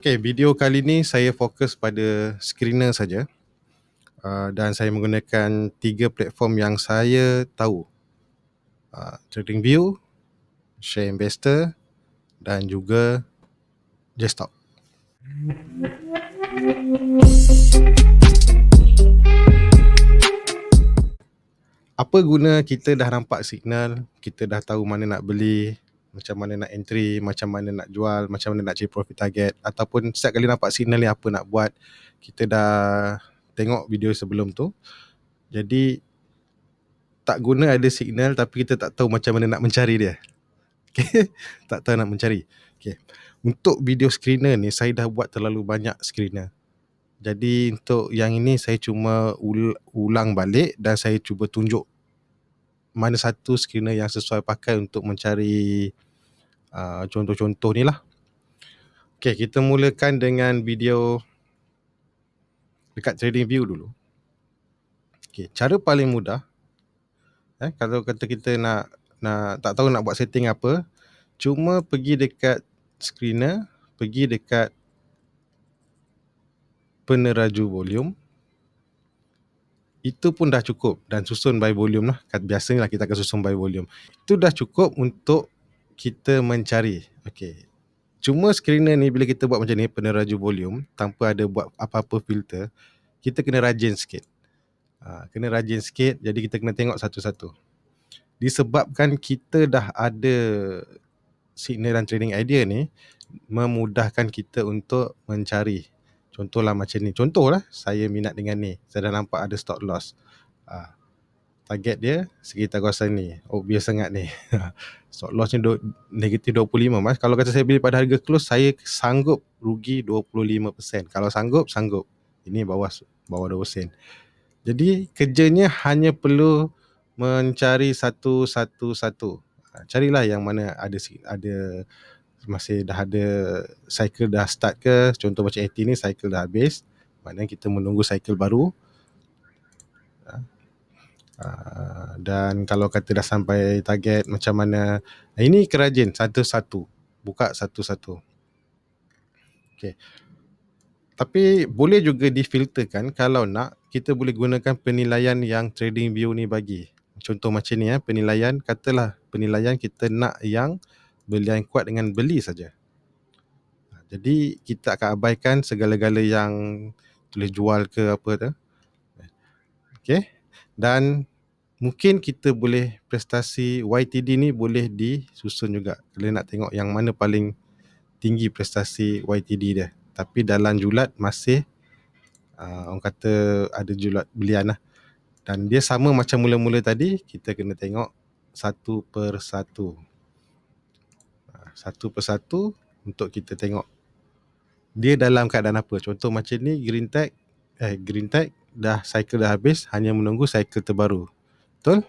Okay, video kali ni saya fokus pada screener saja, dan saya menggunakan 3 platform yang saya tahu, TradingView, ShareInvestor dan juga Desktop. Apa guna kita dah nampak signal, kita dah tahu mana nak beli, macam mana nak entry, macam mana nak jual, macam mana nak cari profit target, ataupun setiap kali nampak signal ni apa nak buat, kita dah tengok video sebelum tu. Jadi tak guna ada signal tapi kita tak tahu macam mana nak mencari dia. Okay. Tak tahu nak mencari. Okay. Untuk video screener ni saya dah buat terlalu banyak screener. Jadi untuk yang ini saya cuma ulang balik dan saya cuba tunjuk mana satu screener yang sesuai pakai untuk mencari contoh-contoh ni lah. Okay, kita mulakan dengan video dekat TradingView dulu. Okay, cara paling mudah, kalau kata kita nak tak tahu nak buat setting apa, cuma pergi dekat screener, pergi dekat peneraju volume, itu pun dah cukup, dan susun by volume lah. Biasanya kita akan susun by volume. Itu dah cukup untuk kita mencari. Okay. Cuma screener ni bila kita buat macam ni, peneraju volume, tanpa ada buat apa-apa filter, kita kena rajin sikit. Jadi kita kena tengok satu-satu. Disebabkan kita dah ada signal dan trading idea ni, memudahkan kita untuk mencari. Contohlah macam ni. Contohlah saya minat dengan ni. Saya dah nampak ada stop loss. Target dia sekitar kawasan ni. Obvious sangat ni. Stop loss ni negatif 25 mas. Kalau kata saya beli pada harga close, saya sanggup rugi 25%. Kalau sanggup. Ini bawah 20%. Jadi kerjanya hanya perlu mencari satu-satu. Carilah yang mana ada masih dah ada cycle dah start ke. Contoh macam 80 ni cycle dah habis, maknanya kita menunggu cycle baru. Dan kalau kata dah sampai target macam mana, ini kerajin satu-satu, buka satu-satu. Okay. Tapi boleh juga difilterkan. Kalau nak, kita boleh gunakan penilaian yang TradingView ni bagi. Contoh macam ni, penilaian, katalah penilaian kita nak yang belian kuat dengan beli saja. Jadi kita akan abaikan segala-gala yang tulis jual ke apa tu. Okay. Dan mungkin kita boleh prestasi YTD ni boleh disusun juga. Kalau nak tengok yang mana paling tinggi prestasi YTD dia. Tapi dalam julat masih orang kata ada julat belian lah. Dan dia sama macam mula-mula tadi, kita kena tengok satu per satu. Satu per satu untuk kita tengok dia dalam keadaan apa. Contoh macam ni, Green Tech dah cycle dah habis, hanya menunggu cycle terbaru. Betul?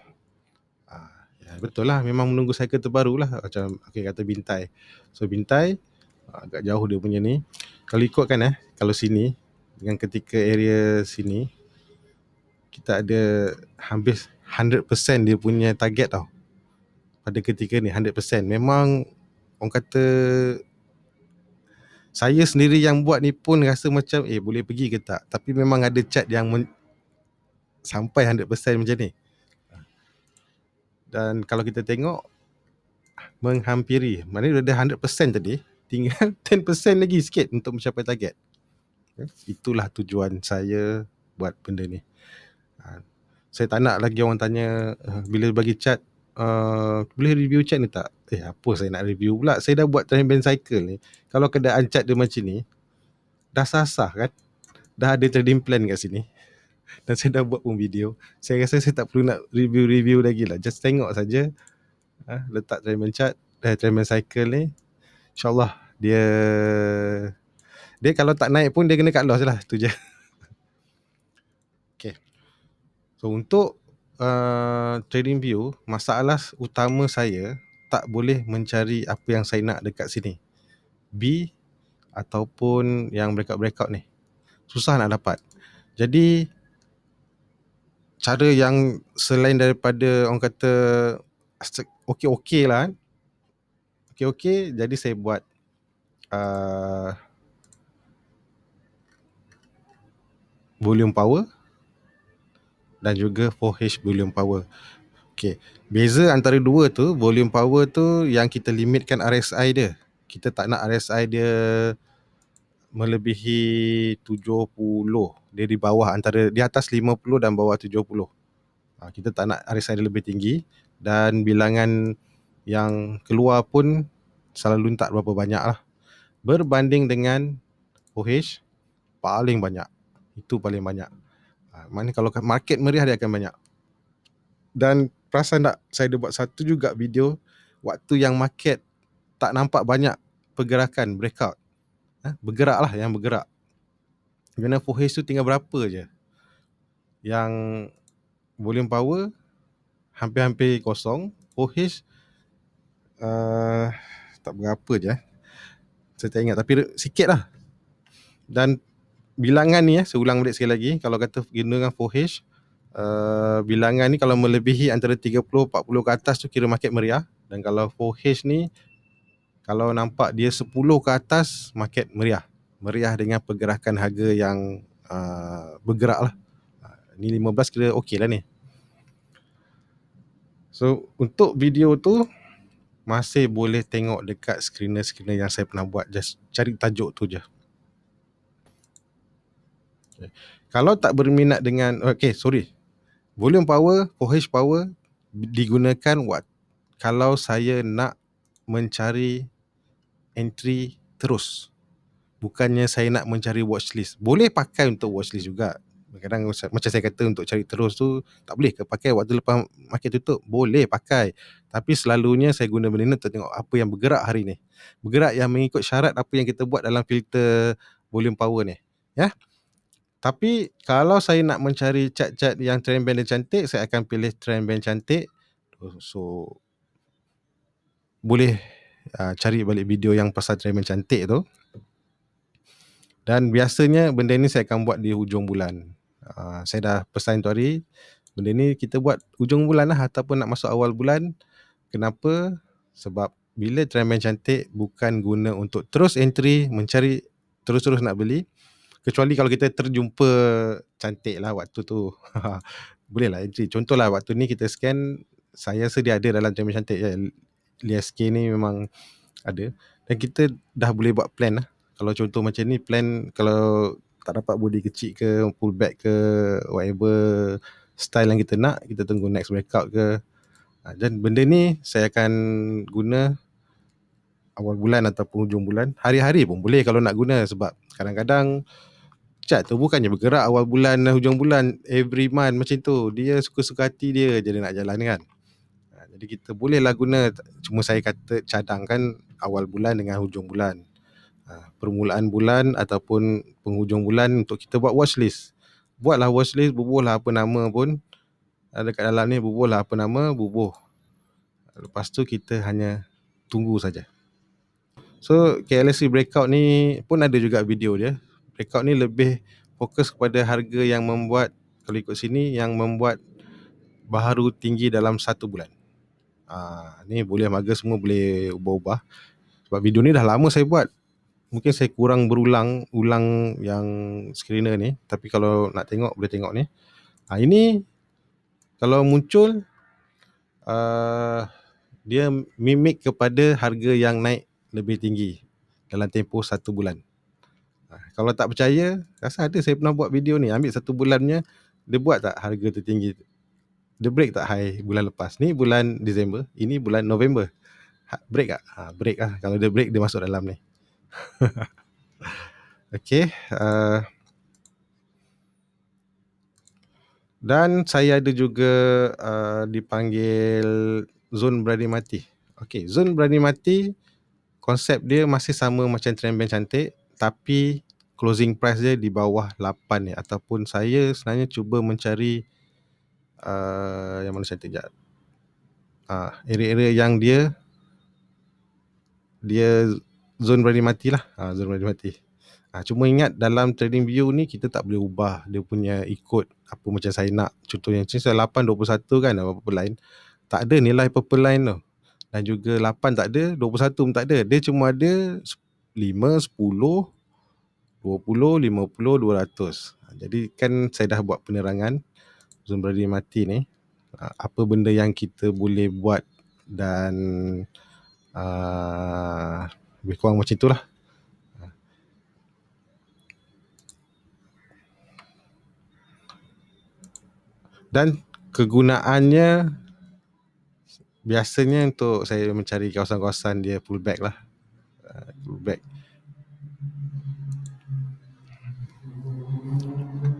Ya, betul lah, memang menunggu cycle terbaru lah. Macam kata Bintai. So Bintai agak jauh dia punya ni. Kalau ikutkan kalau sini dengan ketika area sini, kita ada habis 100% dia punya target tau. Pada ketika ni 100%. Memang orang kata saya sendiri yang buat ni pun rasa macam boleh pergi ke tak. Tapi memang ada chart yang sampai 100% macam ni. Dan kalau kita tengok, menghampiri, maknanya dah 100% tadi, tinggal 10% lagi sikit untuk mencapai target. Itulah tujuan saya buat benda ni. Saya tak nak lagi orang tanya bila bagi chart, boleh review chart ni tak? Apa saya nak review pula? Saya dah buat trend band cycle ni. Kalau keadaan chart dia macam ni, dah sah-sah kan? Dah ada trading plan kat sini. Dan saya dah buat pun video. Saya rasa saya tak perlu nak review lagi lah. Just tengok saja. Letak trend band chart, trend band cycle ni. InsyaAllah dia kalau tak naik pun dia kena cut loss lah. Tu je. Okay. So untuk TradingView, masalah utama saya tak boleh mencari apa yang saya nak dekat sini. B ataupun yang breakout ni. Susah nak dapat. Jadi cara yang selain daripada orang kata okey lah. Okey, jadi saya buat volume power dan juga 4H volume power. Okay. Beza antara dua tu, volume power tu yang kita limitkan RSI dia. Kita tak nak RSI dia melebihi 70. Dia di bawah, antara di atas 50 dan bawah 70. Kita tak nak RSI dia lebih tinggi, dan bilangan yang keluar pun selalu tak berapa banyak lah. Berbanding dengan OH, paling banyak. Itu paling banyak. Maknanya kalau market meriah dia akan banyak. Dan perasan tak, saya ada buat satu juga video waktu yang market tak nampak banyak pergerakan, breakout. Bergerak lah, yang bergerak. Guna 4H tu tinggal berapa je. Yang volume power hampir-hampir kosong. 4H tak berapa je. Saya tak ingat, tapi sikit lah. Dan bilangan ni, saya ulang balik sekali lagi, kalau kata gunakan 4H, bilangan ni kalau melebihi antara 30-40 ke atas tu kira market meriah. Dan kalau 4H ni, kalau nampak dia 10 ke atas, market meriah. Meriah dengan pergerakan harga yang bergerak lah. Ni 15 kira okey lah ni. So untuk video tu masih boleh tengok dekat screener-screener yang saya pernah buat. Just cari tajuk tu je. Okay. Kalau tak berminat dengan, volume power, 4H power digunakan kalau saya nak mencari entry terus. Bukannya saya nak mencari watchlist. Boleh pakai untuk watchlist juga. Kadang macam saya kata, untuk cari terus tu tak boleh ke pakai waktu lepas market tutup? Boleh pakai. Tapi selalunya saya guna benda ni untuk tengok apa yang bergerak hari ni. Bergerak yang mengikut syarat apa yang kita buat dalam filter volume power ni. Ya. Tapi kalau saya nak mencari chart-chart yang trend band dia cantik, saya akan pilih trend band cantik. So boleh cari balik video yang pasal trend band cantik tu. Dan biasanya benda ni saya akan buat di hujung bulan. Saya dah pesan tu hari, benda ni kita buat hujung bulan lah, ataupun nak masuk awal bulan. Kenapa? Sebab bila trend band cantik bukan guna untuk terus entry, mencari terus-terus nak beli. Kecuali kalau kita terjumpa cantik lah waktu tu. Boleh lah entry. Contohlah waktu ni kita scan, saya rasa dia ada dalam trend band cantik. LSK ni memang ada. Dan kita dah boleh buat plan lah. Kalau contoh macam ni, plan kalau tak dapat body kecil ke, pull back ke, whatever style yang kita nak, kita tunggu next breakout ke. Dan benda ni saya akan guna awal bulan ataupun hujung bulan. Hari-hari pun boleh kalau nak guna, sebab kadang-kadang chart tu bukannya bergerak awal bulan dan hujung bulan, every month macam tu. Dia suka-suka hati dia je nak jalan kan. Jadi kita bolehlah guna, cuma saya kata cadangkan awal bulan dengan hujung bulan. Permulaan bulan ataupun penghujung bulan untuk kita buat watchlist. Buatlah watchlist, bubuhlah apa nama pun. Dekat dalam ni bubuhlah apa nama, bubuh. Lepas tu kita hanya tunggu saja. So KLSC breakout ni pun ada juga video dia. Breakout ni lebih fokus kepada harga yang membuat, kalau ikut sini, yang membuat baharu tinggi dalam 1 bulan. Ni boleh harga semua boleh ubah-ubah. Sebab video ni dah lama saya buat. Mungkin saya kurang berulang yang screener ni. Tapi kalau nak tengok, boleh tengok ni. Ini kalau muncul, dia mimik kepada harga yang naik lebih tinggi dalam tempoh 1 bulan. Kalau tak percaya, rasa ada saya pernah buat video ni. Ambil 1 bulannya, dia buat tak harga tertinggi? Dia break tak high bulan lepas? Ni bulan Disember, ini bulan November. Break tak? Break lah. Kalau dia break, dia masuk dalam ni. Okay. Dan saya ada juga dipanggil zone berani mati. Okay, zone berani mati, konsep dia masih sama macam trend band cantik, tapi closing price dia di bawah 8 ni. Ataupun saya sebenarnya cuba mencari yang mana cantik sekejap. Area-area yang dia zone berani mati lah. Zone berani mati. Cuma ingat dalam trading view ni kita tak boleh ubah dia punya ikut apa macam saya nak. Contohnya macam 8.21 kan, purple line tak ada nilai purple line tu. Dan juga 8 tak ada, 21 pun tak ada. Dia cuma ada 5, 10, 20, 50, 200. Jadi kan saya dah buat penerangan Zon Berada Mati ni, apa benda yang kita boleh buat dan lebih kurang macam itulah. Dan kegunaannya biasanya untuk saya mencari kawasan-kawasan dia pullback lah. Pullback.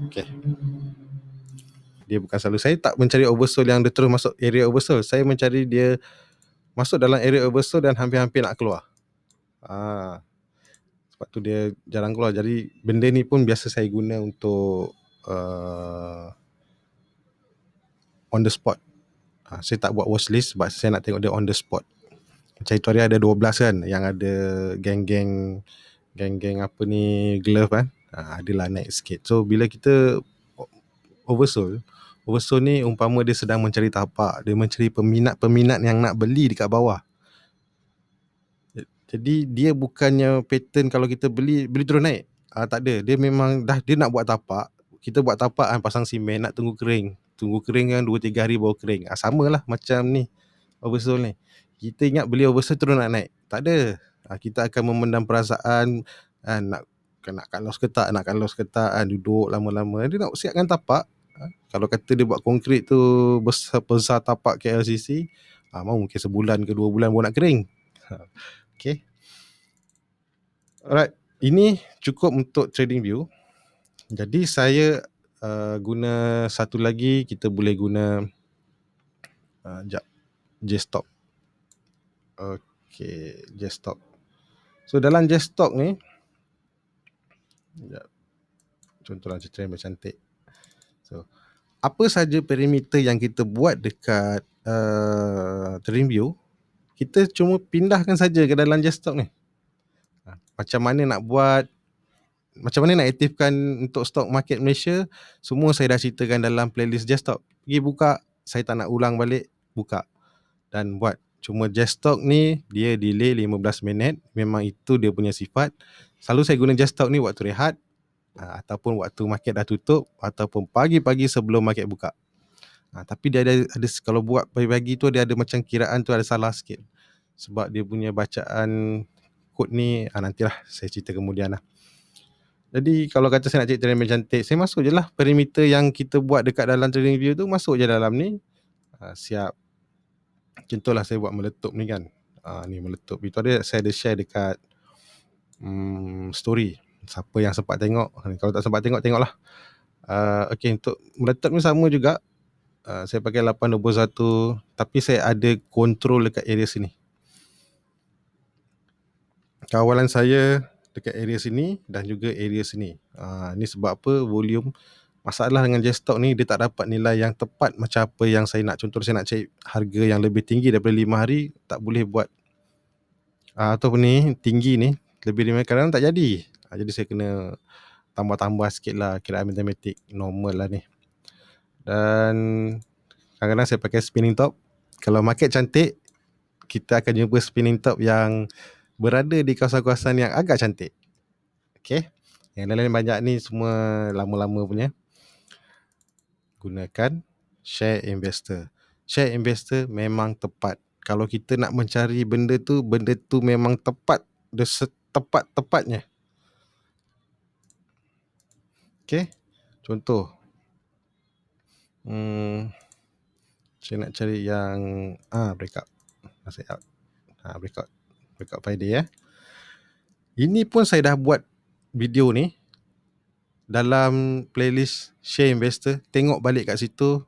Okay. Dia bukan selalu, saya tak mencari oversold yang dia terus masuk area oversold. Saya mencari dia masuk dalam area oversold dan hampir-hampir nak keluar. Sebab tu dia jarang keluar. Jadi benda ni pun biasa saya guna untuk on the spot. Saya tak buat watch list sebab saya nak tengok dia on the spot. Macam itu hari ada 12 kan, yang ada geng-geng apa ni, glove kan, adalah naik sikit. So bila kita oversold ni umpama dia sedang mencari tapak, dia mencari peminat yang nak beli dekat bawah. Jadi dia bukannya pattern kalau kita beli terus naik. Tak ada. Dia memang dia nak buat tapak. Kita buat tapak kan, pasang simen, nak tunggu kering. Tunggu kering kan 2-3 hari baru kering. Samalah macam ni oversold ni. Kita ingat beli oversold terus nak naik. Tak ada. Kita akan memendam perasaan, nak kat loss ke tak, duduk lama-lama. Dia nak siapkan tapak. Kalau kata dia buat konkrit tu besar tapak KLCC, mau mungkin sebulan ke 2 bulan baru nak kering. Okay. Alright, ini cukup untuk TradingView. Jadi saya guna satu lagi, kita boleh guna JSTOC. Okay, JSTOC. So dalam JSTOC ni, contohlah cerita yang cantik. So apa saja parameter yang kita buat dekat TradingView, kita cuma pindahkan saja ke dalam JSTOC ni. Macam mana nak buat, macam mana nak aktifkan untuk stok market Malaysia, semua saya dah ceritakan dalam playlist JSTOC. Pergi buka, saya tak nak ulang balik, buka dan buat. Cuma JSTOC ni dia delay 15 minit, memang itu dia punya sifat. Selalu saya guna JSTOC ni waktu rehat, ataupun waktu market dah tutup, ataupun pagi-pagi sebelum market buka. Tapi dia ada kalau buat pagi-pagi tu dia ada macam kiraan tu ada salah sikit. Sebab dia punya bacaan kod ni, nantilah saya cerita kemudian lah. Jadi kalau kata saya nak cek trading cantik, saya masuk je lah perimeter yang kita buat dekat dalam TradingView tu, masuk je dalam ni. Siap. Contohlah saya buat meletup ni kan. Ni meletup. Itu saya ada share dekat story. Siapa yang sempat tengok, kalau tak sempat tengok, tengoklah. Okay, untuk meletup ni sama juga. Saya pakai 821, tapi saya ada control dekat area sini. Kawalan saya dekat area sini dan juga area sini. Ni sebab apa, volume. Masalah dengan JSTOC ni, dia tak dapat nilai yang tepat macam apa yang saya nak. Contoh saya nak cari harga yang lebih tinggi daripada 5 hari, tak boleh buat. Ataupun ni, tinggi ni, lebih 5 hari kadang tak jadi. Jadi saya kena tambah-tambah sikit lah kiraan matematik, normal lah ni. Dan kadang-kadang saya pakai spinning top. Kalau market cantik, kita akan jumpa spinning top yang berada di kawasan-kawasan yang agak cantik. Okay. Yang lain-lain banyak ni semua lama-lama punya. Gunakan share investor. Share investor memang tepat. Kalau kita nak mencari benda tu memang tepat. Dia setepat-tepatnya. Okay. Contoh. Saya nak cari yang breakout. Breakout Friday ya. Ini pun saya dah buat video ni dalam playlist Share Investor. Tengok balik kat situ.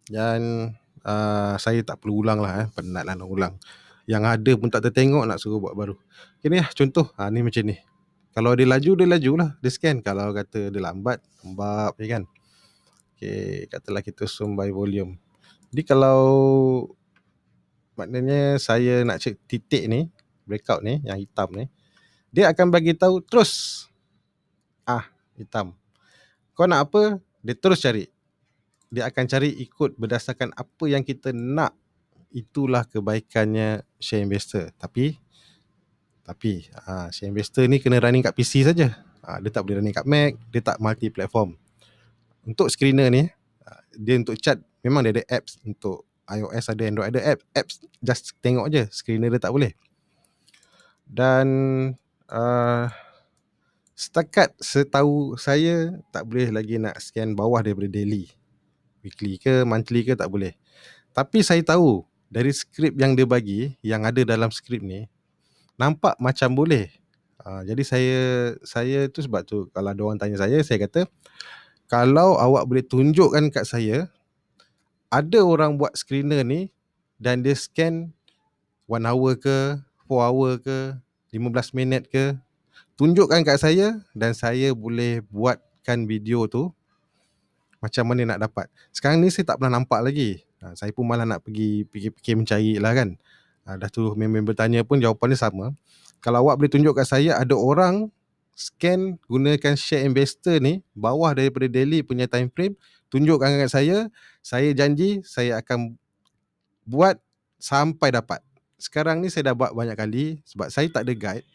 Dan saya tak perlu ulang lah, penat lah nak ulang. Yang ada pun tak tertengok, nak suruh buat baru. Okay, ni lah contoh. Ni macam ni. Kalau dia laju, dia laju lah, dia scan. Kalau kata dia lambat, lembab je kan. Okay, katalah kita zoom by volume. Jadi kalau maknanya saya nak cek titik ni, breakout ni, yang hitam ni, dia akan bagi tahu terus. Hitam. Kau nak apa? Dia terus cari. Dia akan cari ikut berdasarkan apa yang kita nak. Itulah kebaikannya share investor. Tapi share investor ni kena running kat PC saja. Dia tak boleh running kat Mac, dia tak multi platform. Untuk screener ni, dia untuk chat memang dia ada apps. Untuk iOS ada, Android ada apps, just tengok je. Screener dia tak boleh. Dan setakat setahu saya tak boleh lagi nak scan bawah daripada daily, weekly ke monthly ke, tak boleh. Tapi saya tahu dari skrip yang dia bagi, yang ada dalam skrip ni, nampak macam boleh. Jadi saya tu sebab tu kalau ada orang tanya saya kata, kalau awak boleh tunjukkan kat saya ada orang buat screener ni dan dia scan 1 hour ke, 4 hour ke, 15 minit ke, tunjukkan kat saya dan saya boleh buatkan video tu macam mana nak dapat. Sekarang ni saya tak pernah nampak lagi. Saya pun malah nak pergi fikir-fikir mencari lah kan. Dah tu member bertanya pun jawapan dia sama. Kalau awak boleh tunjuk kat saya ada orang scan gunakan share investor ni bawah daripada daily punya time frame, tunjukkan kat saya janji saya akan buat sampai dapat. Sekarang ni saya dah buat banyak kali sebab saya tak ada guide.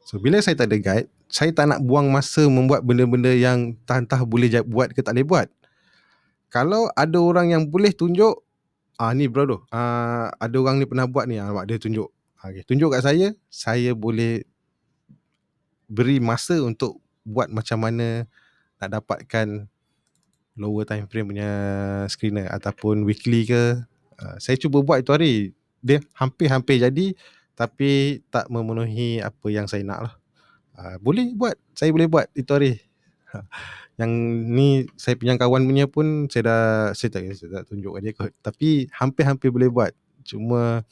So bila saya tak ada guide, saya tak nak buang masa membuat benda-benda yang entah boleh buat ke tak boleh buat. Kalau ada orang yang boleh tunjuk, ni bro tu, ada orang ni pernah buat ni, dia tunjuk. Okay, tunjuk kat saya boleh beri masa untuk buat macam mana nak dapatkan lower time frame punya screener ataupun weekly ke. Saya cuba buat itu hari, dia hampir-hampir jadi tapi tak memenuhi apa yang saya nak lah. Boleh buat, saya boleh buat itu hari. Yang ni saya punya kawan punya pun saya tak tunjukkan dia kot, tapi hampir-hampir boleh buat. Cuma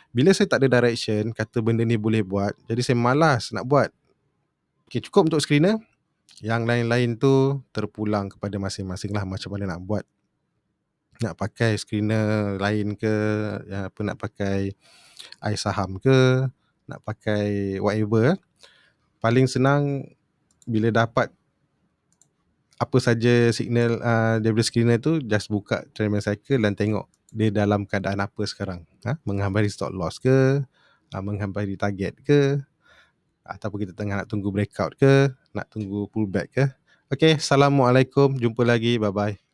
bila saya tak ada direction, kata benda ni boleh buat, jadi saya malas nak buat. Okay, cukup untuk screener. Yang lain-lain tu terpulang kepada masing-masing lah macam mana nak buat. Nak pakai screener lain ke, apa nak pakai iSaham ke, nak pakai whatever. Paling senang bila dapat apa saja signal daripada screener tu, just buka trend cycle dan tengok dia dalam keadaan apa sekarang. Menghambat stop loss ke, menghambat target ke, ataupun kita tengah nak tunggu breakout ke, nak tunggu pullback ke. Okay, Assalamualaikum, jumpa lagi, bye bye.